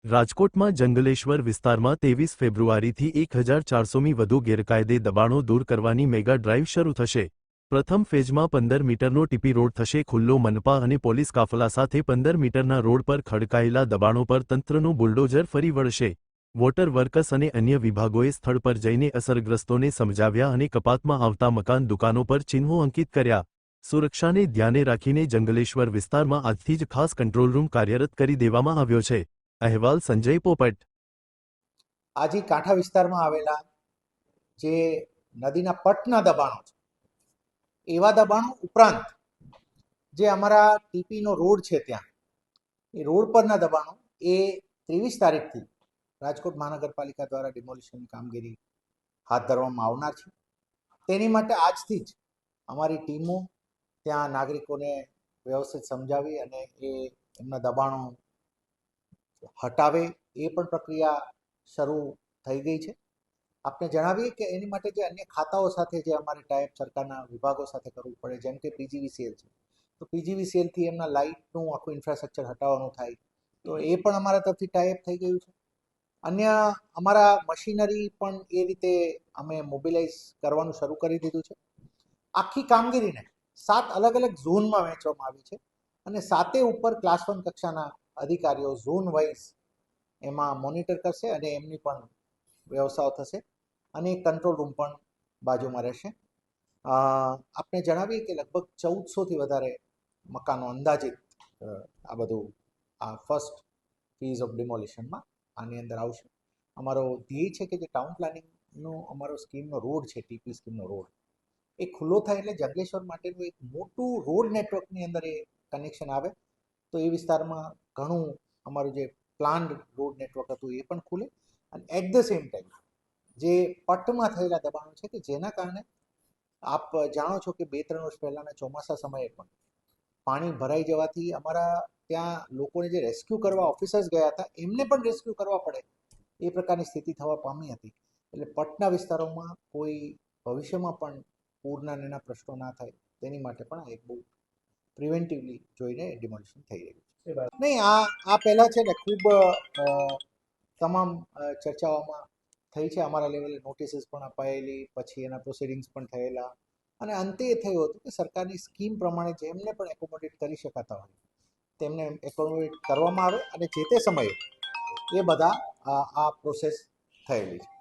રાજકોટમાં જંગલેશ્વર વિસ્તારમાં 23 ફેબ્રુઆરીથી 1400મી વધુ ગેરકાયદે દબાણો દૂર કરવાની મેગા ડ્રાઇવ શરૂ થશે। પ્રથમ ફેઝમાં 15 મીટરનો ટીપી રોડ થશે ખુલ્લો। મનપા અને પોલીસ કાફલા સાથે 15 મીટરના રોડ પર ખડકાયેલા દબાણો પર તંત્રનું બુલડોઝર ફરી વળશે। વોટર વર્કસ અને અન્ય વિભાગોએ સ્થળ પર જઈને અસરગ્રસ્તોને સમજાવ્યા અને કપાતમાં આવતા મકાન દુકાનો પર ચિહ્નો અંકિત કર્યા। સુરક્ષાને ધ્યાને રાખીને જંગલેશ્વર વિસ્તારમાં આજથી જ ખાસ કંટ્રોલ રૂમ કાર્યરત કરી દેવામાં આવ્યો છે। અહેવાલ સંજય પોપટ। આજે કાંઠા વિસ્તારમાં આવેલા જે નદીના પટના દબાણો છે, એવા દબાણો ઉપરાંત જે અમારા ટીપીનો રોડ છે ત્યાં એ રોડ પરના દબાણો એ 23 તારીખથી રાજકોટ મહાનગરપાલિકા દ્વારા ડિમોલિશનની કામગીરી હાથ ધરવામાં આવનાર છે। તેની માટે આજથી જ અમારી ટીમો ત્યાં નાગરિકોને વ્યવસ્થિત સમજાવી અને એમના દબાણો હટાવે એ પણ પ્રક્રિયા શરૂ થઈ ગઈ છે। આપને જણાવીએ કે એની માટે જે અન્ય ખાતાઓ સાથે જે અમારે ટાઈપ સરકારના વિભાગો સાથે કરવું પડે, જેમ કે પીજીવીસીએલ છે, તો પીજીવીસીએલથી એમના લાઇટનું આખું ઇન્ફ્રાસ્ટ્રક્ચર હટાવવાનું થાય, તો એ પણ અમારા તરફથી ટાઈપ થઈ ગયું છે। અન્ય અમારા મશીનરી પણ એ રીતે અમે મોબિલાઇઝ કરવાનું શરૂ કરી દીધું છે। આખી કામગીરીને 7 અલગ અલગ ઝોનમાં વહેંચવામાં આવી છે અને 7 ઉપર ક્લાસ 1 કક્ષાના અધિકારીઓ ઝોન વાઇઝ એમાં મોનિટર કરશે અને એમની પણ વ્યવસ્થાઓ થશે અને કંટ્રોલ રૂમ પણ બાજુમાં રહેશે। આપણે જણાવીએ કે લગભગ 1400થી વધારે મકાનો અંદાજિત આ બધું ફર્સ્ટ ફેઝ ઓફ ડિમોલિશનમાં આની અંદર આવશે। અમારો ધ્યેય છે કે જે ટાઉન પ્લાનિંગનો અમારો સ્કીમનો રોડ છે, ટીપી સ્કીમનો રોડ એ ખુલ્લો થાય એટલે જંગલેશ્વર માટેનું એક મોટું રોડ નેટવર્કની અંદર એ કનેક્શન આવે, તો એ વિસ્તારમાં ઘણું અમારું જે પ્લાન્ડ રોડ નેટવર્ક હતું એ પણ ખુલે અને એટ ધ સેમ ટાઈમ જે પટમાં થયેલા દબાણો છે કે જેના કારણે આપ જાણો છો કે 2-3 વર્ષ પહેલાંના ચોમાસા સમયે પણ પાણી ભરાઈ જવાથી અમારા ત્યાં લોકોને જે રેસ્ક્યુ કરવા ઓફિસર્સ ગયા હતા એમને પણ રેસ્ક્યુ કરવા પડે એ પ્રકારની સ્થિતિ થવા પામી હતી। એટલે પટના વિસ્તારોમાં કોઈ ભવિષ્યમાં પણ પૂરના એના પ્રશ્નો ના થાય તેની માટે પણ આ એક બહુ પ્રિવેન્ટિવલી જોઈને ડિમોલિશન થઈ રહ્યું છે। નહીં, આ પહેલાં છે ને ખૂબ તમામ ચર્ચાઓમાં થઈ છે। અમારા લેવલે નોટિસીસ પણ અપાયેલી, પછી એના પ્રોસિડિંગ્સ પણ થયેલા અને અંતે એ થયું હતું કે સરકારની સ્કીમ પ્રમાણે જેમને પણ એકોમોડેટ કરી શકાતા હોય તેમને એકોમોડેટ કરવામાં આવે અને જે તે સમયે એ બધા આ પ્રોસેસ થયેલી છે।